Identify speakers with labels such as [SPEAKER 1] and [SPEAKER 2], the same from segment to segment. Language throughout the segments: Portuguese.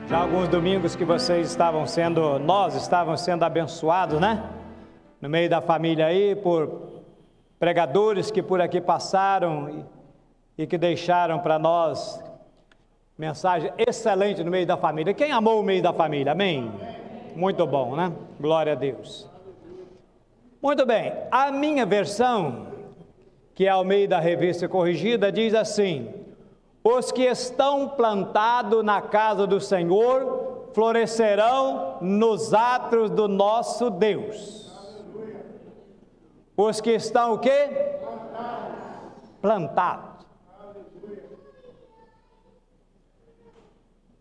[SPEAKER 1] Já alguns domingos que nós estávamos sendo abençoados, né? No meio da família aí, por pregadores que por aqui passaram e que deixaram para nós mensagem excelente no meio da família. Quem amou o meio da família? Amém? Muito bom, né? Glória a Deus. Muito bem, a minha versão, que é ao meio da Revista Corrigida, diz assim: os que estão plantados na casa do Senhor florescerão nos átrios do nosso Deus. Os que estão o quê? Plantados.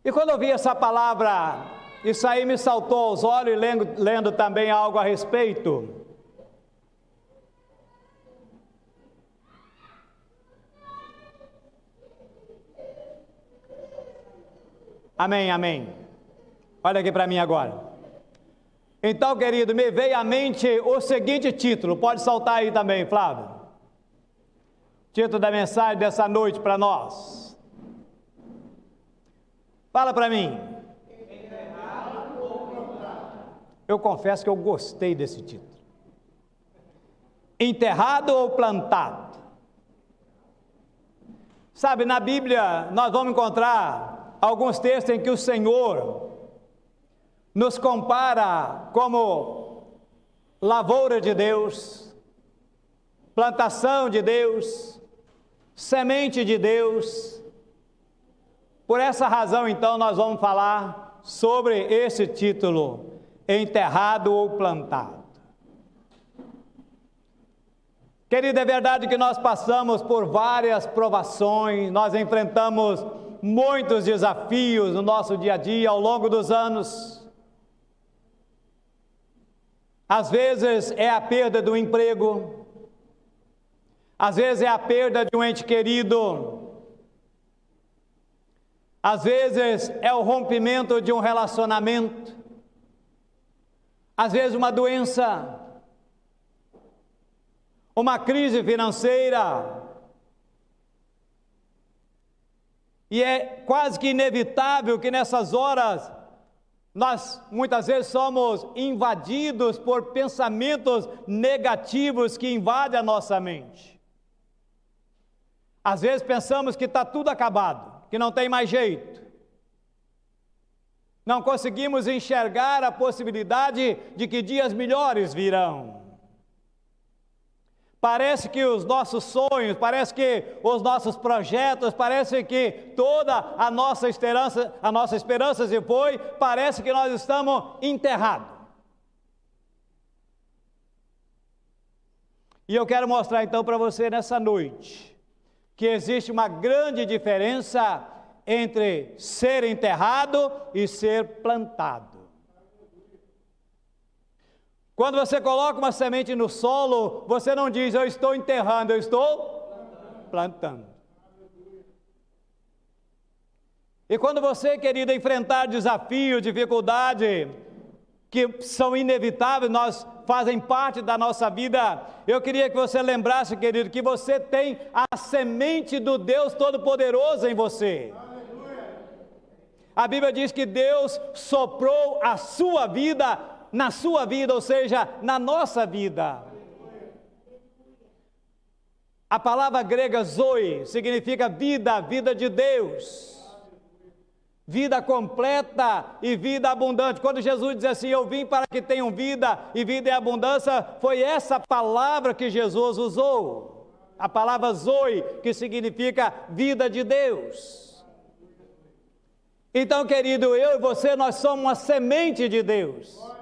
[SPEAKER 1] E quando eu vi essa palavra, isso aí me saltou aos olhos, e lendo também algo a respeito. Amém, amém. Olha aqui para mim agora. Então, querido, me veio à mente o seguinte título, pode saltar aí também, Flávio. Título da mensagem dessa noite para nós. Fala para mim. Eu confesso que eu gostei desse título. Enterrado ou plantado? Sabe, na Bíblia nós vamos encontrar alguns textos em que o Senhor nos compara como lavoura de Deus, plantação de Deus, semente de Deus. Por essa razão, então, nós vamos falar sobre esse título, enterrado ou plantado. Querido, é verdade que nós passamos por várias provações, nós enfrentamos muitos desafios no nosso dia a dia ao longo dos anos. Às vezes é a perda do emprego, às vezes é a perda de um ente querido, às vezes é o rompimento de um relacionamento, às vezes uma doença, uma crise financeira. E é quase que inevitável que nessas horas nós muitas vezes somos invadidos por pensamentos negativos que invadem a nossa mente. Às vezes pensamos que está tudo acabado, que não tem mais jeito. Não conseguimos enxergar a possibilidade de que dias melhores virão. Parece que os nossos sonhos, parece que os nossos projetos, parece que toda a nossa esperança se foi, parece que nós estamos enterrados. E eu quero mostrar então para você nessa noite, que existe uma grande diferença entre ser enterrado e ser plantado. Quando você coloca uma semente no solo, você não diz, eu estou enterrando, eu estou plantando. E quando você, querido, enfrentar desafios, dificuldade, que são inevitáveis, fazem parte da nossa vida, eu queria que você lembrasse, querido, que você tem a semente do Deus Todo-Poderoso em você. A Bíblia diz que Deus soprou a sua vida na sua vida, ou seja, na nossa vida. A palavra grega zoe significa vida, vida de Deus, vida completa e vida abundante. Quando Jesus diz assim, eu vim para que tenham vida e vida em abundância, foi essa palavra que Jesus usou, a palavra zoe, que significa vida de Deus. Então, querido, eu e você, nós somos uma semente de Deus.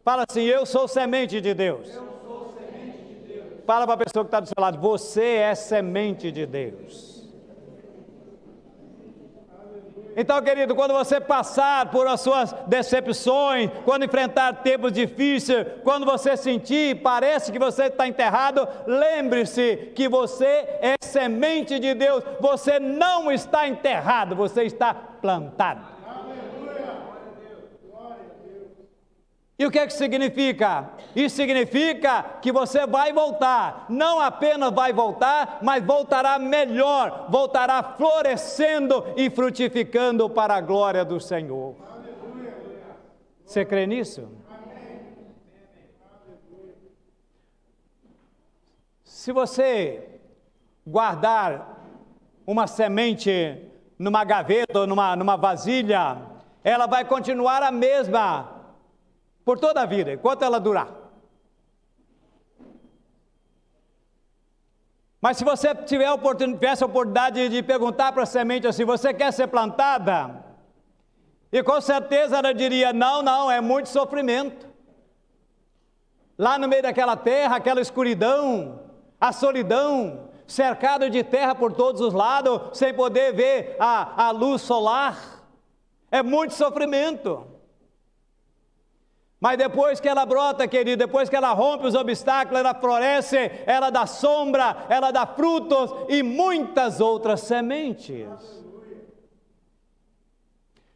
[SPEAKER 1] Fala assim, eu sou semente de Deus. Eu sou semente de Deus. Fala para a pessoa que está do seu lado, você é semente de Deus. Então, querido, quando você passar por as suas decepções, quando enfrentar tempos difíceis, quando você sentir, parece que você está enterrado, lembre-se que você é semente de Deus. Você não está enterrado, você está plantado. E o que é que significa? Isso significa que você vai voltar, não apenas vai voltar, mas voltará melhor, voltará florescendo e frutificando para a glória do Senhor. Você crê nisso? Se você guardar uma semente numa gaveta ou numa vasilha, ela vai continuar a mesma por toda a vida, enquanto ela durar. Mas se você tivesse a oportunidade de perguntar para a semente assim, você quer ser plantada? E com certeza ela diria, não, é muito sofrimento. Lá no meio daquela terra, aquela escuridão, a solidão, cercado de terra por todos os lados, sem poder ver a luz solar, é muito sofrimento. Mas depois que ela brota, querido, depois que ela rompe os obstáculos, ela floresce, ela dá sombra, ela dá frutos e muitas outras sementes.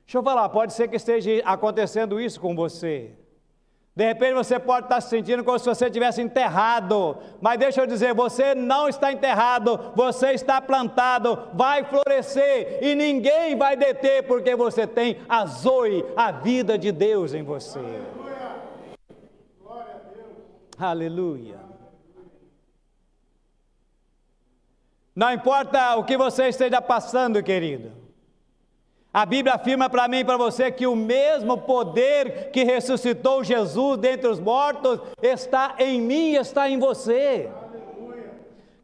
[SPEAKER 1] Deixa eu falar, pode ser que esteja acontecendo isso com você. De repente você pode estar se sentindo como se você estivesse enterrado, mas deixa eu dizer, você não está enterrado, você está plantado, vai florescer e ninguém vai deter, porque você tem a Zoe, a vida de Deus em você. Glória a Deus. Aleluia. Não importa o que você esteja passando, querido. A Bíblia afirma para mim e para você que o mesmo poder que ressuscitou Jesus dentre os mortos está em mim e está em você. Aleluia.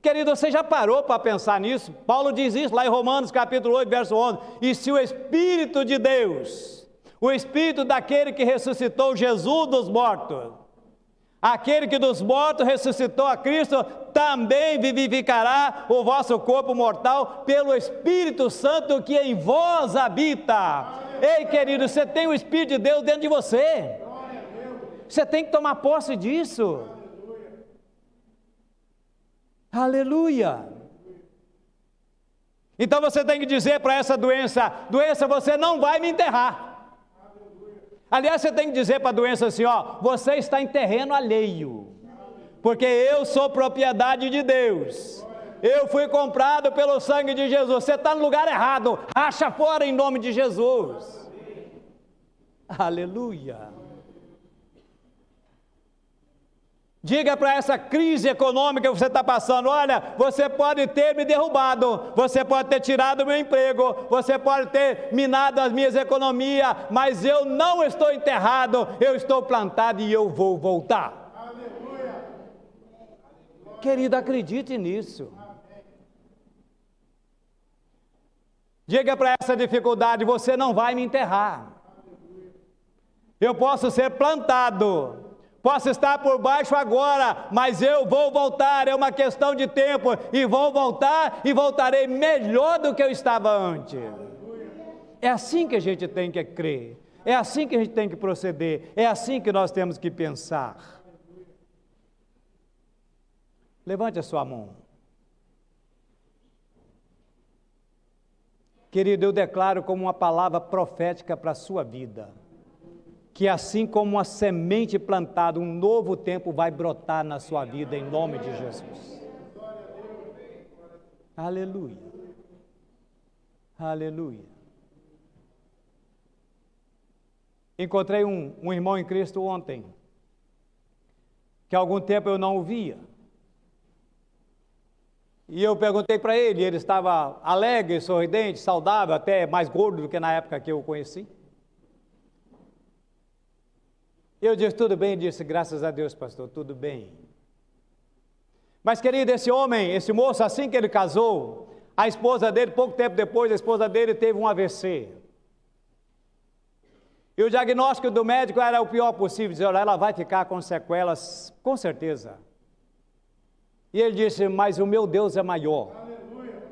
[SPEAKER 1] Querido, você já parou para pensar nisso? Paulo diz isso lá em Romanos capítulo 8, verso 11. E se o Espírito de Deus, o Espírito daquele que ressuscitou Jesus dos mortos, aquele que dos mortos ressuscitou a Cristo, também vivificará o vosso corpo mortal pelo Espírito Santo que em vós habita. Ei, querido, você tem o Espírito de Deus dentro de você. Você tem que tomar posse disso. Aleluia. Então você tem que dizer para essa doença, você não vai me enterrar. Aliás, você tem que dizer para a doença assim, você está em terreno alheio, porque eu sou propriedade de Deus, eu fui comprado pelo sangue de Jesus, você está no lugar errado, racha fora em nome de Jesus. Aleluia. Diga para essa crise econômica que você está passando, olha, você pode ter me derrubado, você pode ter tirado o meu emprego, você pode ter minado as minhas economias, mas eu não estou enterrado, eu estou plantado e eu vou voltar. Aleluia. Querido, acredite nisso. Diga para essa dificuldade, você não vai me enterrar. Eu posso ser plantado, posso estar por baixo agora, mas eu vou voltar, é uma questão de tempo, e vou voltar e voltarei melhor do que eu estava antes. É assim que a gente tem que crer, é assim que a gente tem que proceder, é assim que nós temos que pensar. Levante a sua mão. Querido, eu declaro como uma palavra profética para a sua vida, que assim como uma semente plantada, um novo tempo vai brotar na sua vida, em nome de Jesus. Aleluia. Aleluia. Encontrei um irmão em Cristo ontem, que há algum tempo eu não o via. E eu perguntei para ele, ele estava alegre, sorridente, saudável, até mais gordo do que na época que eu o conheci. Eu disse, tudo bem? Ele disse, graças a Deus, pastor, tudo bem. Mas, querido, esse homem, esse moço, assim que ele casou, a esposa dele, pouco tempo depois, a esposa dele teve um AVC. E o diagnóstico do médico era o pior possível, dizer, olha, ela vai ficar com sequelas, com certeza. E ele disse, mas o meu Deus é maior. Aleluia.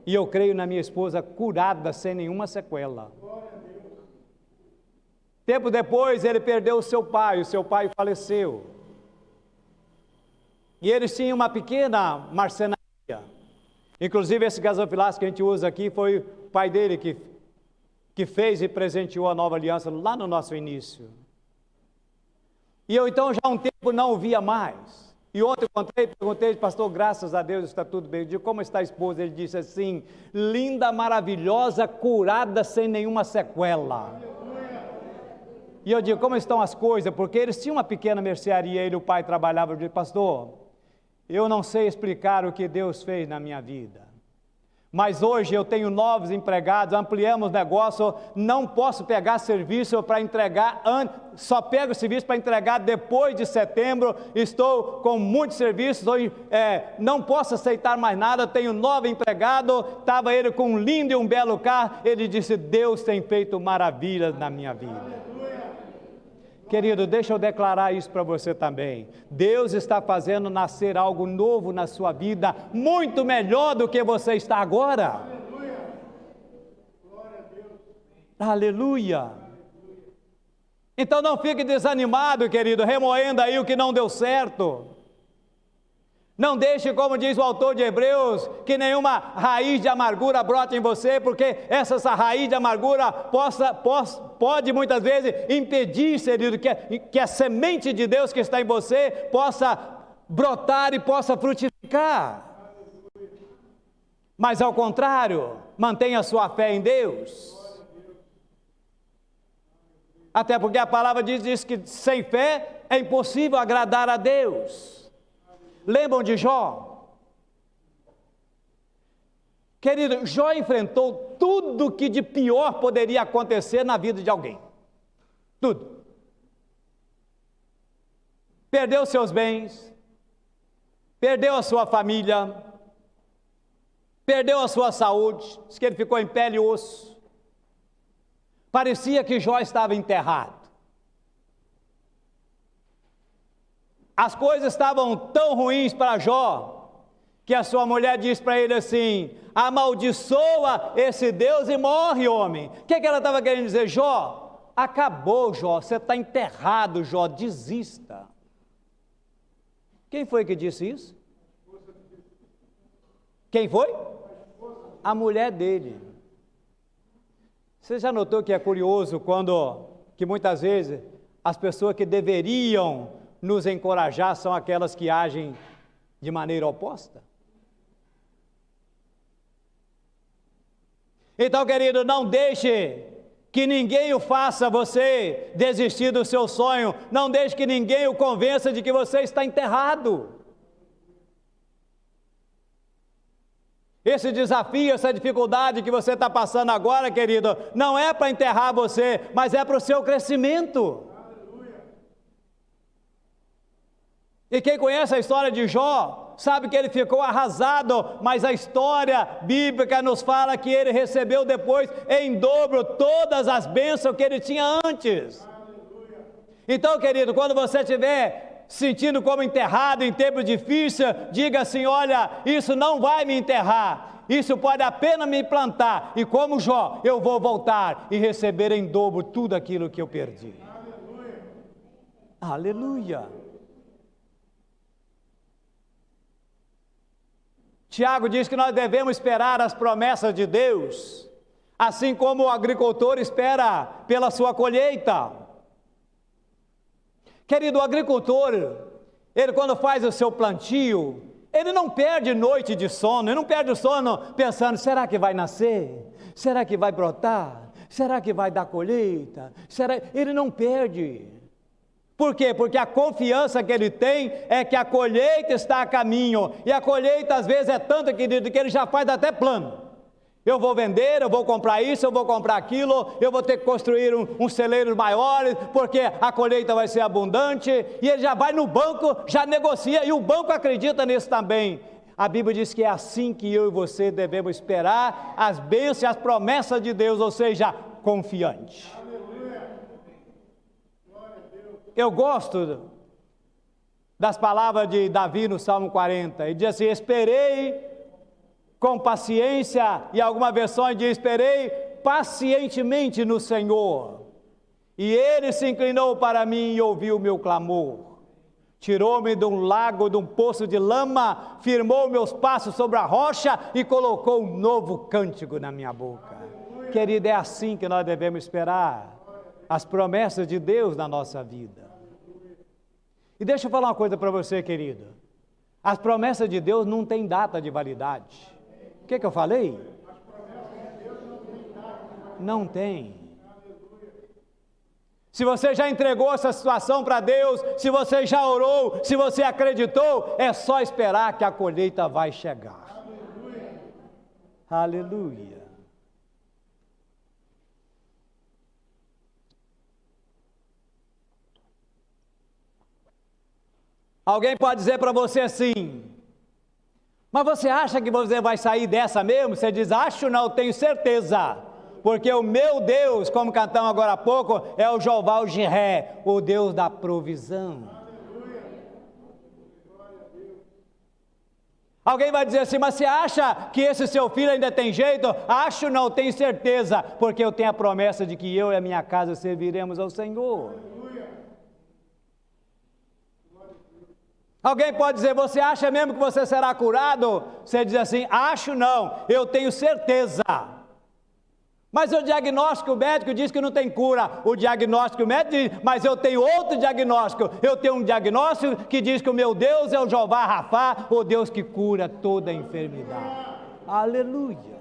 [SPEAKER 1] E eu creio na minha esposa curada, sem nenhuma sequela. Tempo depois, ele perdeu o seu pai faleceu. E eles tinham uma pequena marcenaria. Inclusive, esse gasofilaço que a gente usa aqui, foi o pai dele que fez e presenteou a nova aliança lá no nosso início. E eu então já há um tempo não o via mais. E ontem eu perguntei, pastor, graças a Deus está tudo bem. Eu digo, como está a esposa? Ele disse assim, linda, maravilhosa, curada, sem nenhuma sequela. E eu digo, como estão as coisas? Porque eles tinham uma pequena mercearia, ele e o pai trabalhavam. Eu digo, pastor, eu não sei explicar o que Deus fez na minha vida. Mas hoje eu tenho novos empregados, ampliamos o negócio, não posso pegar serviço para entregar, só pego serviço para entregar depois de setembro, estou com muitos serviços, hoje, não posso aceitar mais nada, tenho novo empregado, estava ele com um lindo e um belo carro, ele disse, Deus tem feito maravilhas na minha vida. Querido, deixa eu declarar isso para você também. Deus está fazendo nascer algo novo na sua vida, muito melhor do que você está agora. Aleluia! Glória a Deus! Aleluia! Então não fique desanimado, querido, remoendo aí o que não deu certo. Não deixe, como diz o autor de Hebreus, que nenhuma raiz de amargura brote em você, porque essa raiz de amargura pode muitas vezes impedir, querido, que a semente de Deus que está em você possa brotar e possa frutificar. Mas ao contrário, mantenha a sua fé em Deus. Até porque a palavra diz que sem fé é impossível agradar a Deus. Lembram de Jó? Querido, Jó enfrentou tudo que de pior poderia acontecer na vida de alguém. Tudo. Perdeu seus bens, perdeu a sua família, perdeu a sua saúde, diz que ele ficou em pele e osso. Parecia que Jó estava enterrado. As coisas estavam tão ruins para Jó, que a sua mulher disse para ele assim, amaldiçoa esse Deus e morre, homem. O que ela estava querendo dizer? Jó, acabou, Jó, você está enterrado, Jó, desista. Quem foi que disse isso? Quem foi? A mulher dele. Você já notou que é curioso que muitas vezes as pessoas que deveriam nos encorajar são aquelas que agem de maneira oposta? Então, querido, não deixe que ninguém o faça você desistir do seu sonho, não deixe que ninguém o convença de que você está enterrado. Esse desafio, essa dificuldade que você está passando agora, querido, não é para enterrar você, mas é para o seu crescimento. E quem conhece a história de Jó, sabe que ele ficou arrasado, mas a história bíblica nos fala que ele recebeu depois em dobro todas as bênçãos que ele tinha antes. Aleluia. Então, querido, quando você estiver sentindo como enterrado em tempo difícil, diga assim, olha, isso não vai me enterrar, isso pode apenas me plantar, e como Jó, eu vou voltar e receber em dobro tudo aquilo que eu perdi. Aleluia. Aleluia. Tiago diz que nós devemos esperar as promessas de Deus, assim como o agricultor espera pela sua colheita. Querido, o agricultor, ele quando faz o seu plantio, ele não perde noite de sono, ele não perde o sono pensando, será que vai nascer? Será que vai brotar? Será que vai dar colheita? Ele não perde. Por quê? Porque a confiança que ele tem é que a colheita está a caminho, e a colheita às vezes é tanta, querido, que ele já faz até plano. Eu vou vender, eu vou comprar isso, eu vou comprar aquilo, eu vou ter que construir um celeiro maior, porque a colheita vai ser abundante, e ele já vai no banco, já negocia, e o banco acredita nisso também. A Bíblia diz que é assim que eu e você devemos esperar as bênçãos e as promessas de Deus, ou seja, confiante. Eu gosto das palavras de Davi no Salmo 40, ele diz assim, esperei com paciência, e alguma versão diz, esperei pacientemente no Senhor, e Ele se inclinou para mim e ouviu o meu clamor, tirou-me de um lago, de um poço de lama, firmou meus passos sobre a rocha, e colocou um novo cântico na minha boca. Querido, é assim que nós devemos esperar as promessas de Deus na nossa vida. E deixa eu falar uma coisa para você, querido. As promessas de Deus não têm data de validade. O que eu falei? Não tem. Se você já entregou essa situação para Deus, se você já orou, se você acreditou, é só esperar que a colheita vai chegar. Aleluia. Aleluia. Alguém pode dizer para você assim: mas você acha que você vai sair dessa mesmo? Você diz: acho não, tenho certeza. Porque o meu Deus, como cantamos agora há pouco, é o Jeová o Jiré, o Deus da provisão. Alguém vai dizer assim: mas você acha que esse seu filho ainda tem jeito? Acho não, tenho certeza, porque eu tenho a promessa de que eu e a minha casa serviremos ao Senhor. Alguém pode dizer: você acha mesmo que você será curado? Você diz assim: acho não, eu tenho certeza. Mas o diagnóstico médico diz que não tem cura. O diagnóstico médico diz: mas eu tenho outro diagnóstico. Eu tenho um diagnóstico que diz que o meu Deus é o Jeová Rafá, o Deus que cura toda a enfermidade. Aleluia.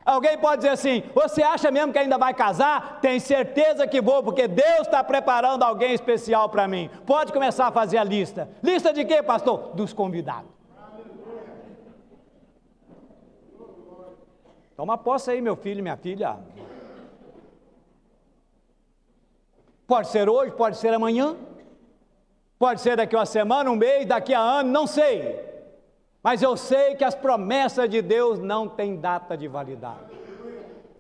[SPEAKER 1] Alguém pode dizer assim: você acha mesmo que ainda vai casar? Tem certeza que vou, porque Deus está preparando alguém especial para mim. Pode começar a fazer a lista. Lista de quê, pastor? Dos convidados. Toma posse aí, meu filho e minha filha. Pode ser hoje, pode ser amanhã, pode ser daqui a uma semana, um mês, daqui a ano, não sei. Mas eu sei que as promessas de Deus não têm data de validade.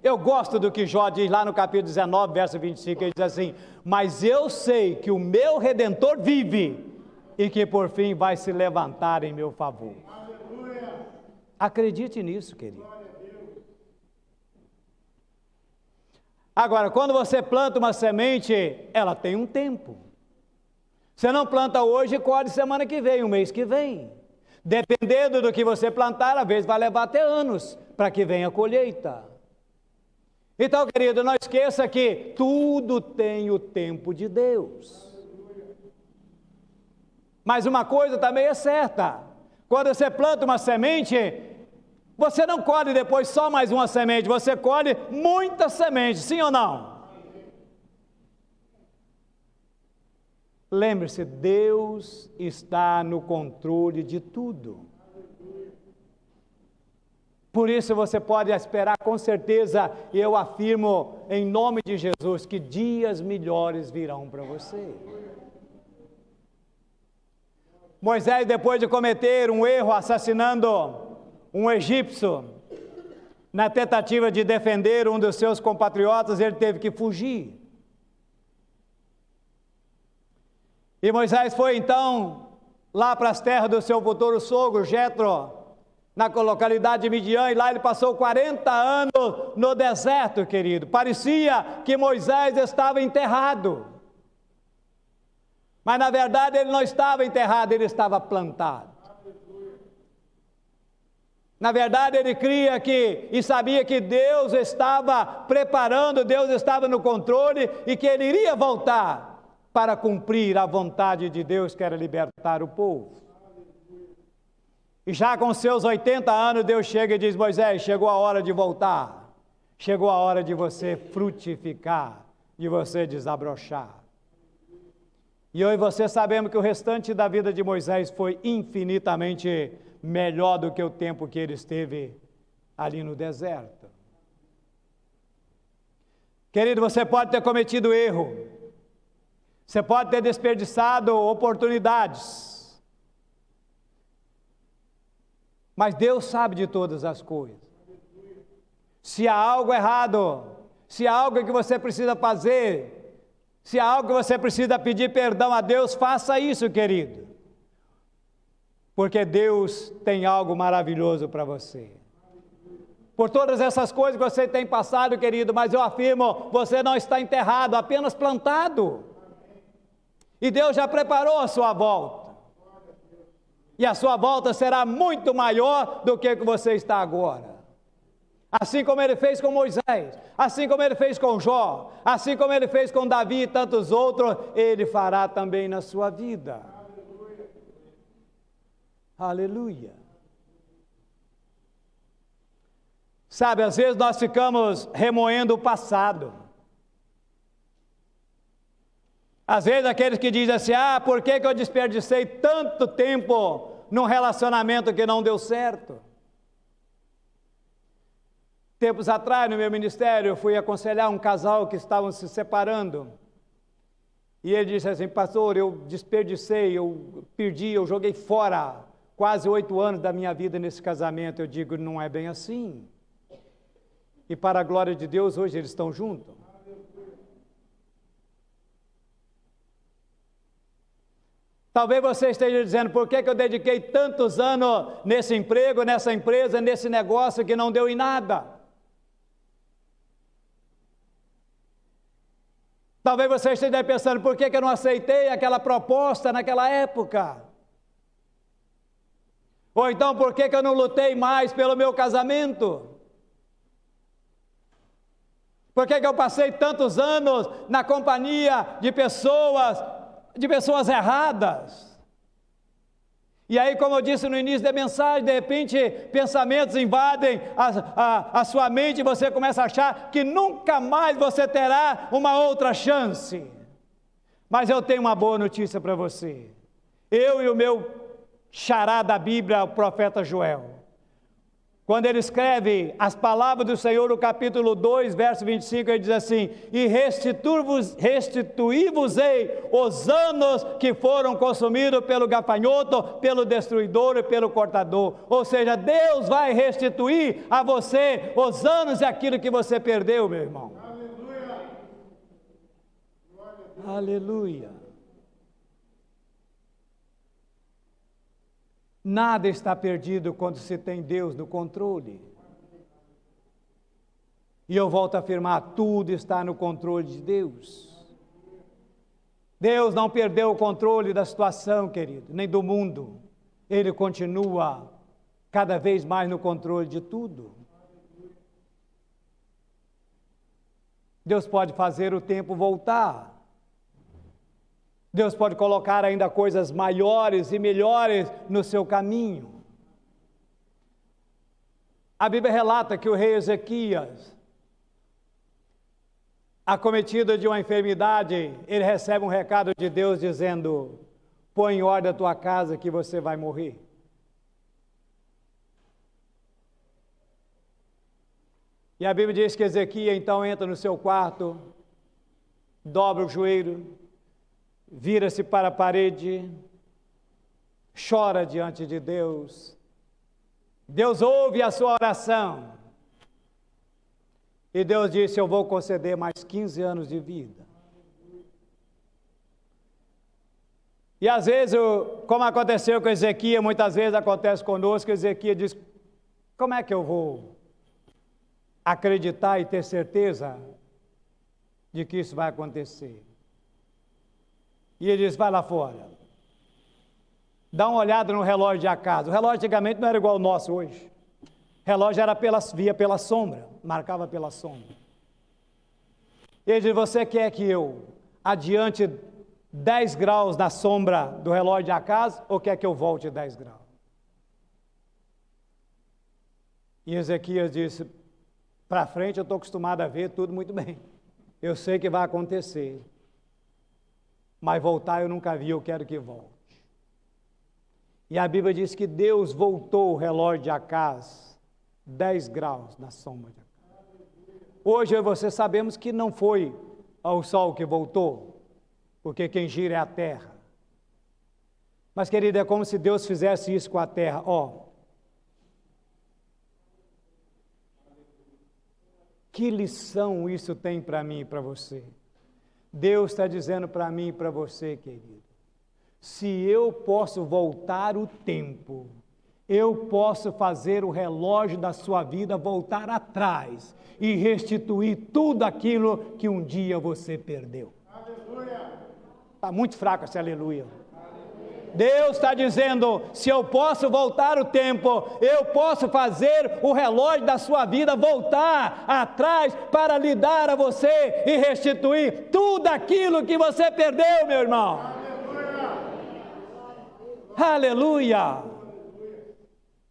[SPEAKER 1] Eu gosto do que Jó diz lá no capítulo 19, verso 25, ele diz assim: mas eu sei que o meu Redentor vive, e que por fim vai se levantar em meu favor. Acredite nisso, querido. Agora, quando você planta uma semente, ela tem um tempo. Você não planta hoje e colhe semana que vem, um mês que vem. Dependendo do que você plantar, às vezes vai levar até anos para que venha a colheita. Então, querido, não esqueça que tudo tem o tempo de Deus. Mas uma coisa também é certa: quando você planta uma semente, você não colhe depois só mais uma semente, você colhe muitas sementes, sim ou não? Lembre-se, Deus está no controle de tudo. Por isso você pode esperar com certeza, e eu afirmo em nome de Jesus, que dias melhores virão para você. Moisés, depois de cometer um erro assassinando um egípcio, na tentativa de defender um dos seus compatriotas, ele teve que fugir. E Moisés foi então lá para as terras do seu futuro sogro, Jetro, na localidade de Midian, e lá ele passou 40 anos no deserto, querido. Parecia que Moisés estava enterrado, mas na verdade ele não estava enterrado, ele estava plantado. Na verdade, ele cria que, e sabia que Deus estava preparando, Deus estava no controle, e que ele iria voltar para cumprir a vontade de Deus, que era libertar o povo. E já com seus 80 anos, Deus chega e diz: Moisés, chegou a hora de voltar, chegou a hora de você frutificar, de você desabrochar. E eu e você sabemos que o restante da vida de Moisés foi infinitamente melhor do que o tempo que ele esteve ali no deserto. Querido, você pode ter cometido erro, você pode ter desperdiçado oportunidades, mas Deus sabe de todas as coisas. Se há algo errado, se há algo que você precisa fazer, se há algo que você precisa pedir perdão a Deus, faça isso, querido. Porque Deus tem algo maravilhoso para você. Por todas essas coisas que você tem passado, querido, mas eu afirmo, você não está enterrado, apenas plantado. E Deus já preparou a sua volta. E a sua volta será muito maior do que você está agora. assim como Ele fez com Moisés, assim como Ele fez com Jó, assim como Ele fez com Davi e tantos outros, Ele fará também na sua vida. Aleluia. Sabe, às vezes nós ficamos remoendo o passado. Às vezes aqueles que dizem assim, por que eu desperdicei tanto tempo num relacionamento que não deu certo? Tempos atrás, no meu ministério, eu fui aconselhar um casal que estavam se separando. E ele disse assim, pastor, eu desperdicei, eu perdi, eu joguei fora quase 8 anos da minha vida nesse casamento. Eu digo, não é bem assim. E para a glória de Deus, hoje eles estão juntos. Talvez você esteja dizendo, por que eu dediquei tantos anos nesse emprego, nessa empresa, nesse negócio que não deu em nada? Talvez você esteja pensando, por que eu não aceitei aquela proposta naquela época? Ou então, por que eu não lutei mais pelo meu casamento? Por que eu passei tantos anos na companhia de pessoas erradas? E aí, como eu disse no início da mensagem, de repente pensamentos invadem a sua mente e você começa a achar que nunca mais você terá uma outra chance. Mas eu tenho uma boa notícia para você. Eu e o meu xará da Bíblia, o profeta Joel, quando ele escreve as palavras do Senhor, no capítulo 2, verso 25, ele diz assim, e restituí-vos-ei os anos que foram consumidos pelo gafanhoto, pelo destruidor e pelo cortador. Ou seja, Deus vai restituir a você os anos e aquilo que você perdeu, meu irmão. Aleluia! Aleluia! Nada está perdido quando se tem Deus no controle. E eu volto a afirmar, tudo está no controle de Deus. Deus não perdeu o controle da situação, querido, nem do mundo. Ele continua cada vez mais no controle de tudo. Deus pode fazer o tempo voltar. Deus pode colocar ainda coisas maiores e melhores no seu caminho. A Bíblia relata que o rei Ezequias, acometido de uma enfermidade, ele recebe um recado de Deus dizendo, põe em ordem a tua casa que você vai morrer. E a Bíblia diz que Ezequias então entra no seu quarto, dobra o joelho, vira-se para a parede, chora diante de Deus. Deus ouve a sua oração. E Deus disse, eu vou conceder mais 15 anos de vida. E às vezes, como aconteceu com Ezequias, muitas vezes acontece conosco, Ezequias diz, como é que eu vou acreditar e ter certeza de que isso vai acontecer? E ele diz, vai lá fora, dá uma olhada no relógio de Acaz. O relógio antigamente não era igual ao nosso hoje. O relógio era via pela sombra, marcava pela sombra. Ele diz, você quer que eu adiante 10 graus na sombra do relógio de Acaz, ou quer que eu volte 10 graus? E Ezequias disse, para frente eu estou acostumado a ver tudo muito bem. Eu sei que vai acontecer. Mas voltar eu nunca vi, eu quero que volte. E a Bíblia diz que Deus voltou o relógio de Acaz 10 graus na sombra de Acaz. Hoje eu e você sabemos que não foi o sol que voltou, porque quem gira é a terra. Mas, querido, é como se Deus fizesse isso com a terra. Que lição isso tem para mim e para você? Deus está dizendo para mim e para você, querido, se eu posso voltar o tempo, eu posso fazer o relógio da sua vida voltar atrás e restituir tudo aquilo que um dia você perdeu. Aleluia! Está muito fraco esse aleluia. Deus está dizendo, se eu posso voltar o tempo, eu posso fazer o relógio da sua vida voltar atrás para lhe dar a você e restituir tudo aquilo que você perdeu, meu irmão. Aleluia!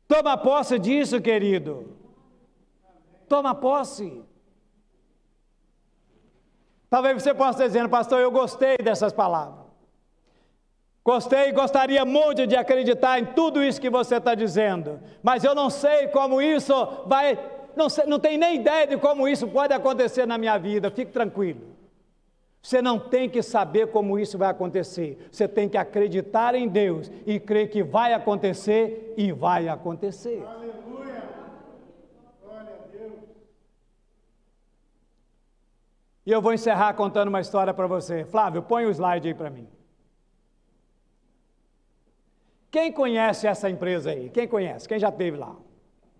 [SPEAKER 1] Toma posse disso, querido. Toma posse. Talvez você possa estar dizendo, pastor, eu gostei dessas palavras. Gostei e gostaria muito de acreditar em tudo isso que você está dizendo, mas eu não sei como isso vai, não tenho nem ideia de como isso pode acontecer na minha vida. Fique tranquilo. Você não tem que saber como isso vai acontecer, você tem que acreditar em Deus e crer que vai acontecer e vai acontecer.
[SPEAKER 2] Aleluia! Glória a Deus!
[SPEAKER 1] E eu vou encerrar contando uma história para você. Flávio, põe o slide aí para mim. Quem conhece essa empresa aí? Quem conhece? Quem já esteve lá?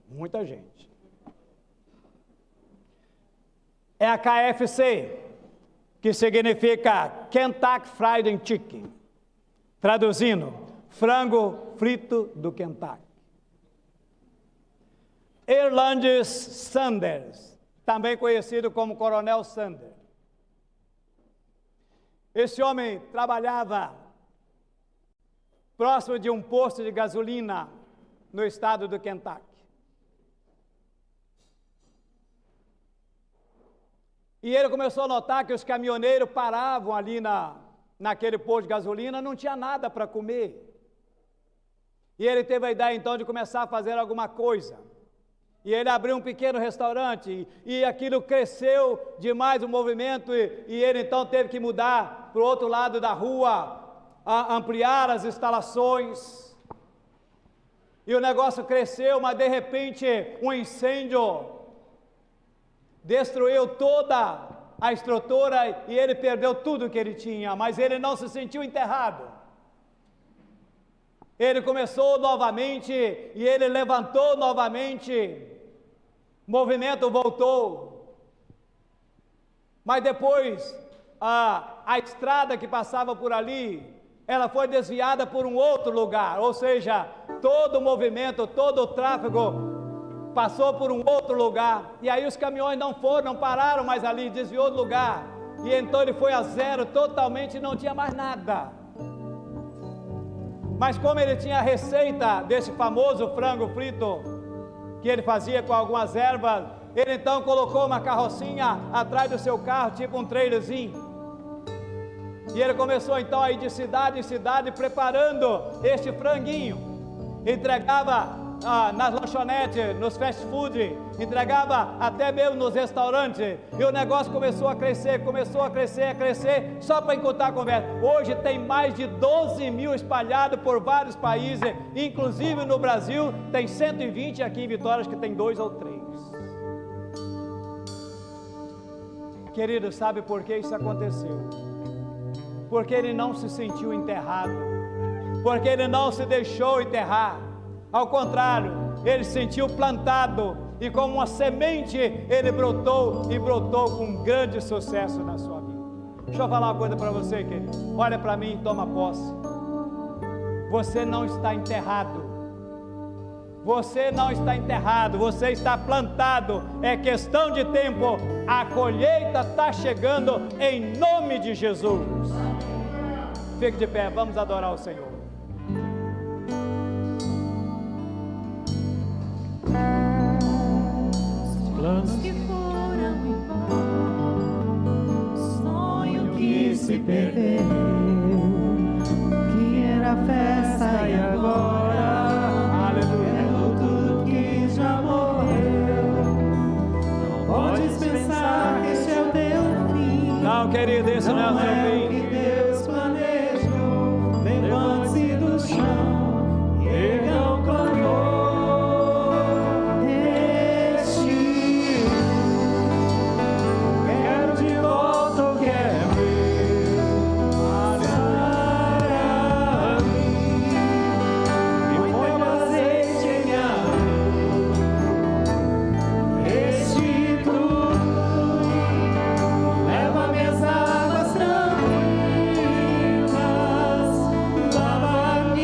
[SPEAKER 1] Muita gente. É a KFC, que significa Kentucky Fried Chicken. Traduzindo, frango frito do Kentucky. Erlandis Sanders, também conhecido como Coronel Sanders. Esse homem trabalhava próximo de um posto de gasolina no estado do Kentucky. E ele começou a notar que os caminhoneiros paravam ali naquele posto de gasolina, não tinha nada para comer. E ele teve a ideia então de começar a fazer alguma coisa. E ele abriu um pequeno restaurante, e aquilo cresceu demais o movimento, e ele então teve que mudar para o outro lado da rua, a ampliar as instalações, e o negócio cresceu, mas de repente um incêndio destruiu toda a estrutura e ele perdeu tudo que ele tinha, mas ele não se sentiu enterrado. Ele começou novamente e ele levantou novamente, o movimento voltou, mas depois a estrada que passava por ali, ela foi desviada por um outro lugar, ou seja, todo o movimento, todo o tráfego passou por um outro lugar, e aí os caminhões não pararam mais ali, desviou do lugar, e então ele foi a zero totalmente, não tinha mais nada. Mas como ele tinha a receita desse famoso frango frito, que ele fazia com algumas ervas, ele então colocou uma carrocinha atrás do seu carro, tipo um trailerzinho, e ele começou então a ir de cidade em cidade preparando este franguinho, entregava nas lanchonetes, nos fast food, entregava até mesmo nos restaurantes, e o negócio começou a crescer, só para encurtar a conversa. Hoje tem mais de 12 mil espalhados por vários países, inclusive no Brasil, tem 120 aqui em Vitória, acho que tem 2 ou 3. Querido, sabe por que isso aconteceu? Porque ele não se sentiu enterrado, porque ele não se deixou enterrar, ao contrário, ele se sentiu plantado, e como uma semente, ele brotou, e brotou com grande sucesso na sua vida. Deixa eu falar uma coisa para você, querido, olha para mim e toma posse. Você não está enterrado, você não está enterrado, você está plantado, é questão de tempo, a colheita está chegando em nome de Jesus. Fique de pé, vamos adorar o Senhor.
[SPEAKER 3] Planos que foram embora, sonho que se perdeu, que era festa e agora é tudo que já morreu. Não podes pensar que esse é o teu fim.
[SPEAKER 1] Não, querido, esse não é o seu fim.
[SPEAKER 3] Que Deus planejou, levante-se do chão, erga o clamor. Leva minhas águas tranquilas, lava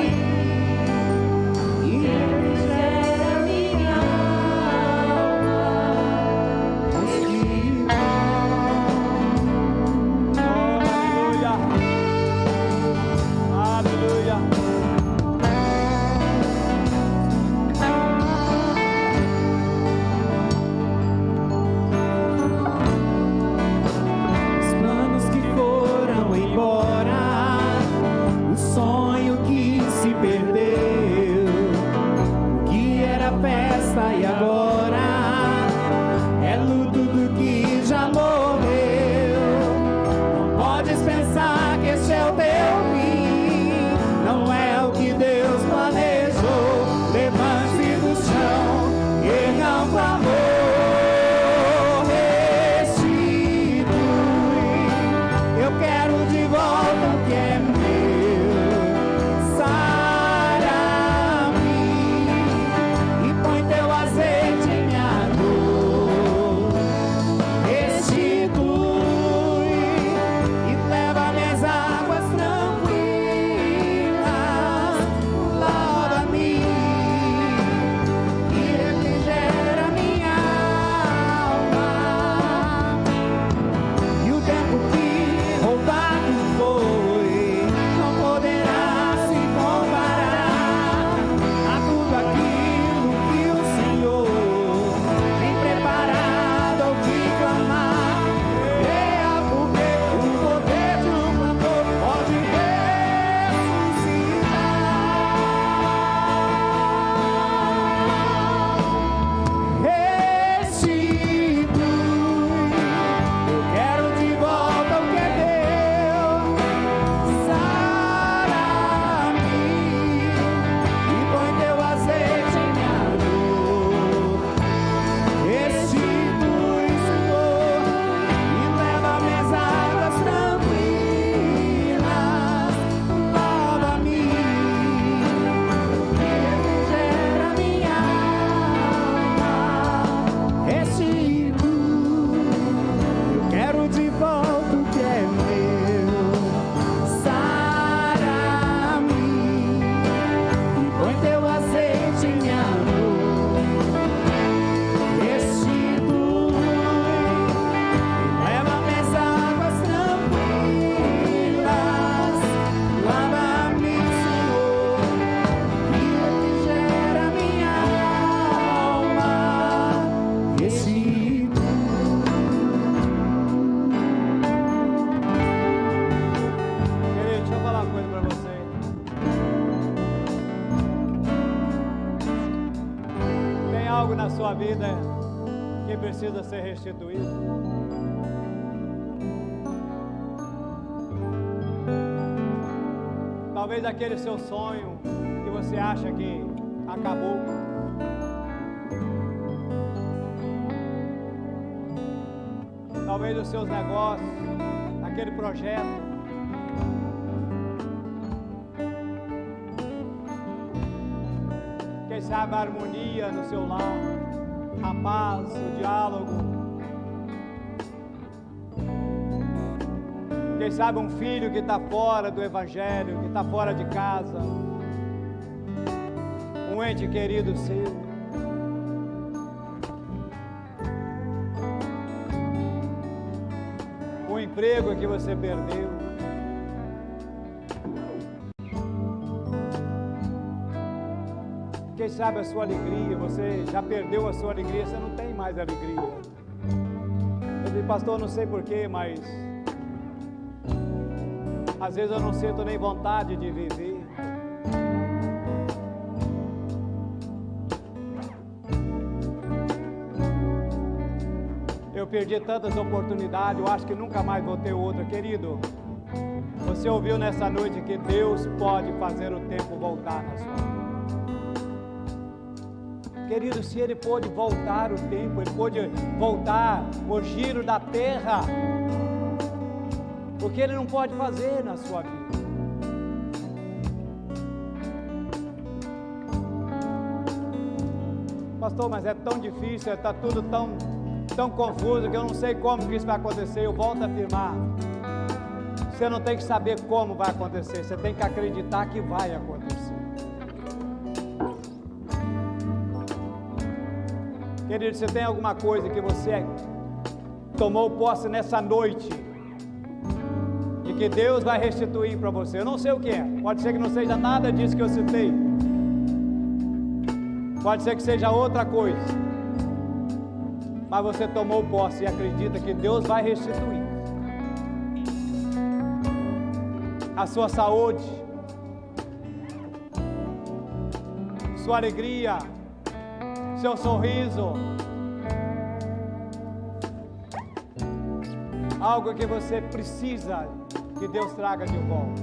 [SPEAKER 1] sua vida que precisa ser restituído? Talvez aquele seu sonho que você acha que acabou. Talvez os seus negócios, aquele projeto. Quem sabe a harmonia no seu lar, a paz, o diálogo. Quem sabe um filho que está fora do evangelho, que está fora de casa. Um ente querido seu. O emprego que você perdeu. Quem sabe a sua alegria, você já perdeu a sua alegria, você não tem mais alegria. Eu digo, pastor, não sei porquê, mas às vezes eu não sinto nem vontade de viver. Eu perdi tantas oportunidades, eu acho que nunca mais vou ter outra. Querido, você ouviu nessa noite que Deus pode fazer o tempo voltar na sua vida. Querido, se Ele pôde voltar o tempo, Ele pôde voltar o giro da terra, o que Ele não pode fazer na sua vida? Pastor, mas é tão difícil, está tudo tão confuso que eu não sei como que isso vai acontecer. Eu volto a afirmar, você não tem que saber como vai acontecer, você tem que acreditar que vai acontecer. Querido, você tem alguma coisa que você tomou posse nessa noite e que Deus vai restituir para você? Eu não sei o que é, pode ser que não seja nada disso que eu citei, pode ser que seja outra coisa, mas você tomou posse e acredita que Deus vai restituir a sua saúde, sua alegria, seu sorriso, algo que você precisa que Deus traga de volta.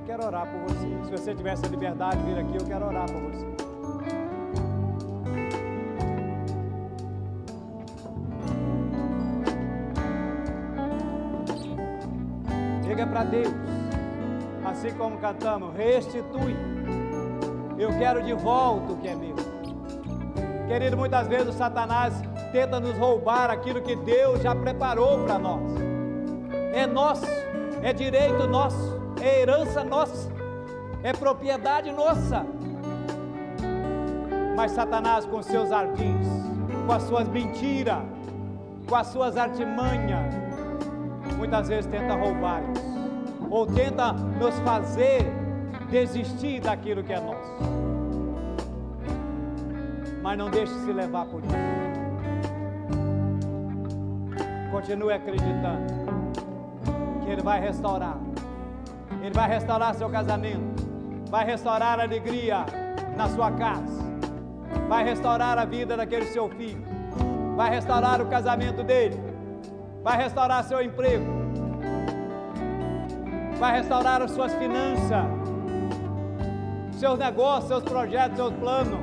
[SPEAKER 1] Quero orar por você. Se você tiver essa liberdade de vir aqui, eu quero orar por você. Diga para Deus, assim como cantamos, restitui. Eu quero de volta o que é meu. Querido, muitas vezes o Satanás tenta nos roubar aquilo que Deus já preparou para nós. É nosso, é direito nosso, é herança nossa, é propriedade nossa. Mas Satanás, com seus ardis, com as suas mentiras, com as suas artimanhas, muitas vezes tenta roubar isso, ou tenta nos fazer desistir daquilo que é nosso. Mas não deixe se levar por isso. Continue acreditando que Ele vai restaurar. Ele vai restaurar seu casamento, vai restaurar a alegria na sua casa, vai restaurar a vida daquele seu filho, vai restaurar o casamento dele, vai restaurar seu emprego, vai restaurar as suas finanças, seus negócios, seus projetos, seus planos.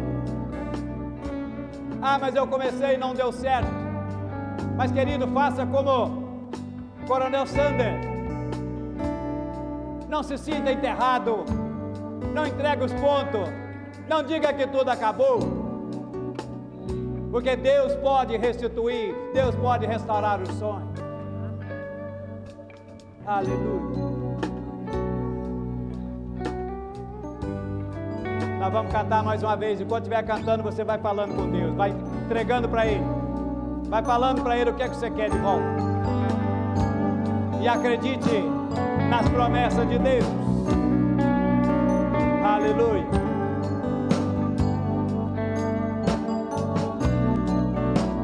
[SPEAKER 1] Ah, mas eu comecei e não deu certo. Mas, querido, faça como Coronel Sander. Não se sinta enterrado. Não entregue os pontos. Não diga que tudo acabou. Porque Deus pode restituir. Deus pode restaurar os sonhos. Aleluia. Nós vamos cantar mais uma vez. Enquanto estiver cantando, você vai falando com Deus, vai entregando para Ele, vai falando para Ele o que é que você quer de volta. E acredite nas promessas de Deus. Aleluia.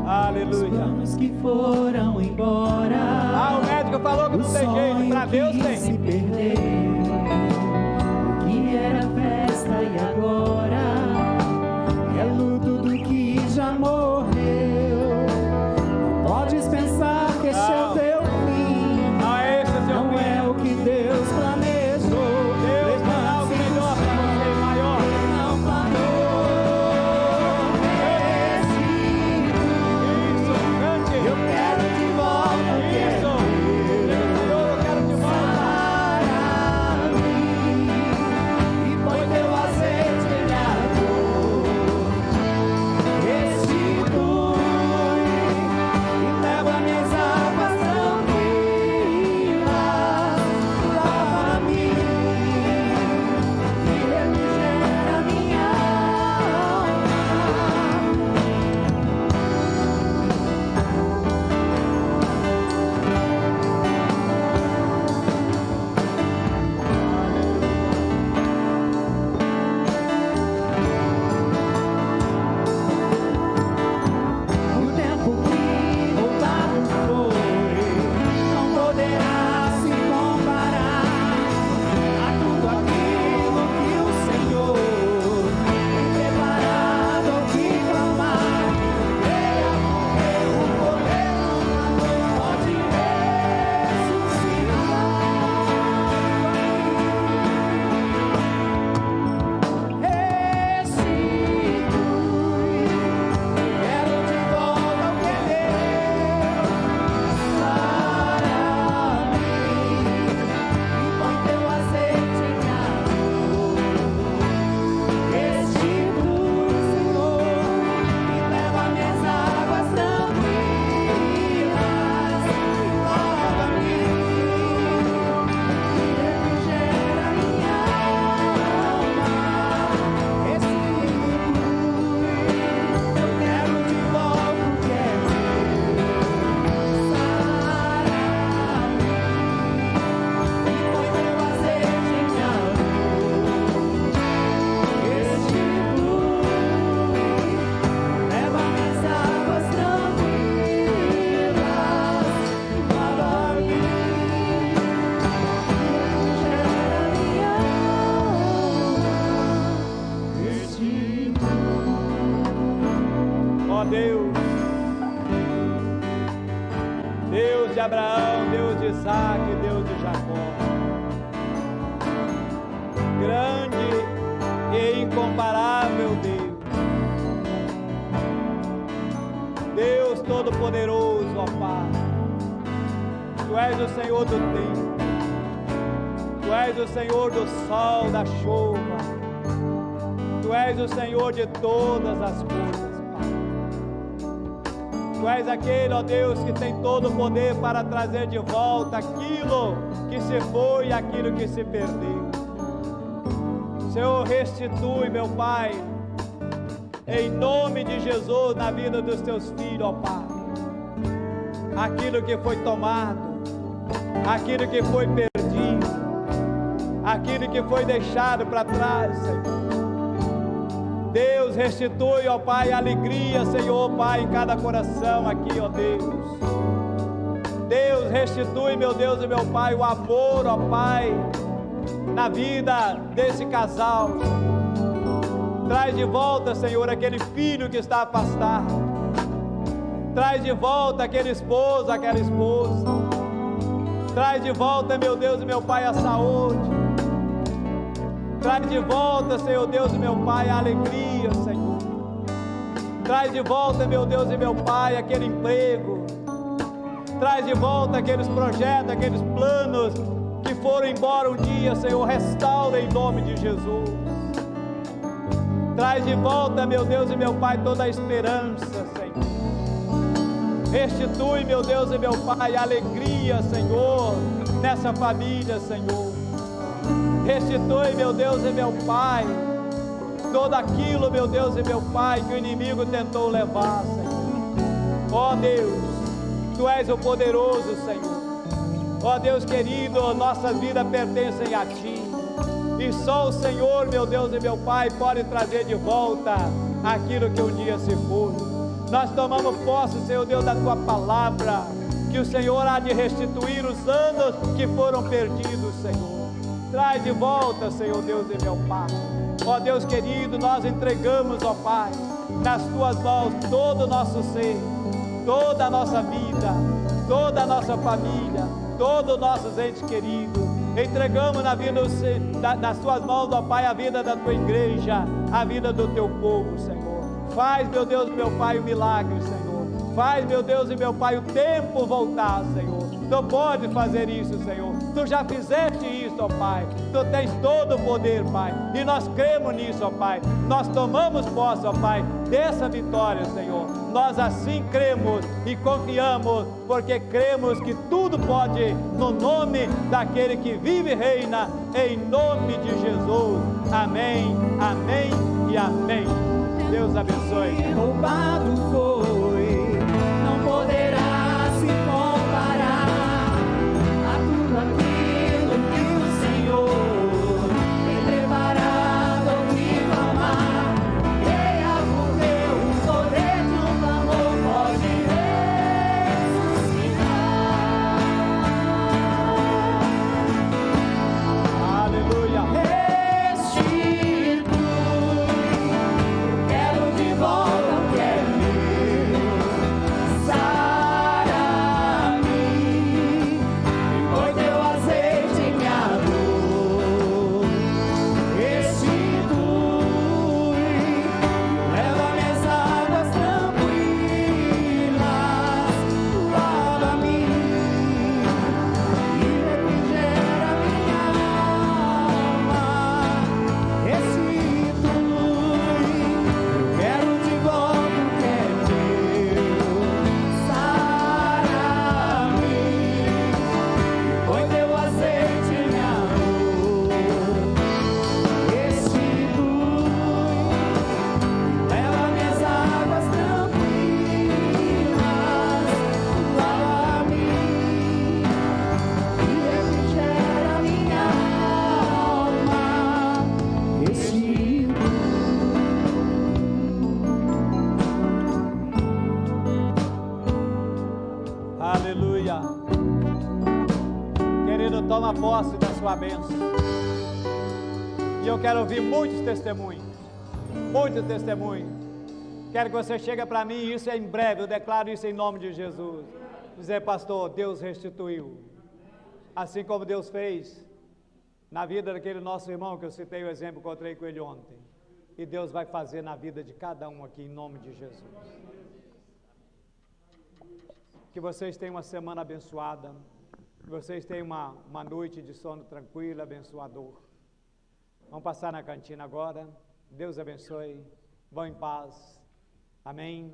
[SPEAKER 1] Aleluia.
[SPEAKER 3] Os planos que foram embora.
[SPEAKER 1] Ah, o médico falou que não tem jeito, para Deus tem.
[SPEAKER 3] Se perdeu, o que era festa e agora é
[SPEAKER 1] Abraão, Deus de Isaac, Deus de Jacó. Grande e incomparável Deus. Deus Todo-Poderoso, ó Pai. Tu és o Senhor do tempo. Tu és o Senhor do sol, da chuva. Tu és o Senhor de todas as coisas, Pai. Tu és aquele, ó Deus, que tem todo o poder para trazer de volta aquilo que se foi e aquilo que se perdeu. Senhor, restitui, meu Pai, em nome de Jesus, na vida dos teus filhos, ó Pai, aquilo que foi tomado, aquilo que foi perdido, aquilo que foi deixado para trás, Senhor. Deus, restitui, ó Pai, a alegria, Senhor, Pai, em cada coração aqui, ó Deus. Deus, restitui, meu Deus e meu Pai, o amor, ó Pai, na vida desse casal. Traz de volta, Senhor, aquele filho que está afastado. Traz de volta aquele esposo, aquela esposa. Traz de volta, meu Deus e meu Pai, a saúde. Traz de volta, Senhor Deus e meu Pai, a alegria, Senhor. Traz de volta, meu Deus e meu Pai, aquele emprego. Traz de volta aqueles projetos, aqueles planos que foram embora um dia, Senhor. Restaura em nome de Jesus. Traz de volta, meu Deus e meu Pai, toda a esperança, Senhor. Restitui, meu Deus e meu Pai, a alegria, Senhor, nessa família, Senhor. Restitui, meu Deus e meu Pai, tudo aquilo, meu Deus e meu Pai, que o inimigo tentou levar, Senhor. Ó Deus, Tu és o poderoso, Senhor. Ó Deus querido, nossas vidas pertencem a Ti. E só o Senhor, meu Deus e meu Pai, pode trazer de volta aquilo que um dia se foi. Nós tomamos posse, Senhor Deus, da Tua palavra, que o Senhor há de restituir os anos que foram perdidos, Senhor. Traz de volta, Senhor Deus e meu Pai. Ó Deus querido, nós entregamos, ó Pai, nas Tuas mãos todo o nosso ser, toda a nossa vida, toda a nossa família, todos os nossos entes queridos. Entregamos nas Tuas mãos, ó Pai, a vida da Tua igreja, a vida do Teu povo, Senhor. Faz, meu Deus e meu Pai, o milagre, Senhor. Faz, meu Deus e meu Pai, o tempo voltar, Senhor. Tu pode fazer isso, Senhor. Tu já fizeste isso, ó Pai. Tu tens todo o poder, Pai. E nós cremos nisso, ó Pai. Nós tomamos posse, ó Pai, dessa vitória, Senhor. Nós assim cremos e confiamos, porque cremos que tudo pode, no nome daquele que vive e reina, em nome de Jesus. Amém, amém e amém. Deus abençoe.
[SPEAKER 3] Roubado foi, não poderá se comparar a tudo aquilo que o Senhor tem preparado ao que clamar. Creia porque o poder de um clamor pode ressuscitar.
[SPEAKER 1] Aleluia. Aleluia. Querido, toma posse da sua bênção. E eu quero ouvir muitos testemunhos. Muitos testemunhos. Quero que você chegue para mim, isso é em breve, eu declaro isso em nome de Jesus. Dizer, pastor, Deus restituiu. Assim como Deus fez na vida daquele nosso irmão, que eu citei o exemplo, encontrei com ele ontem. E Deus vai fazer na vida de cada um aqui, em nome de Jesus. Que vocês tenham uma semana abençoada. Que vocês tenham uma noite de sono tranquila, abençoador. Vamos passar na cantina agora. Deus abençoe. Vão em paz. Amém.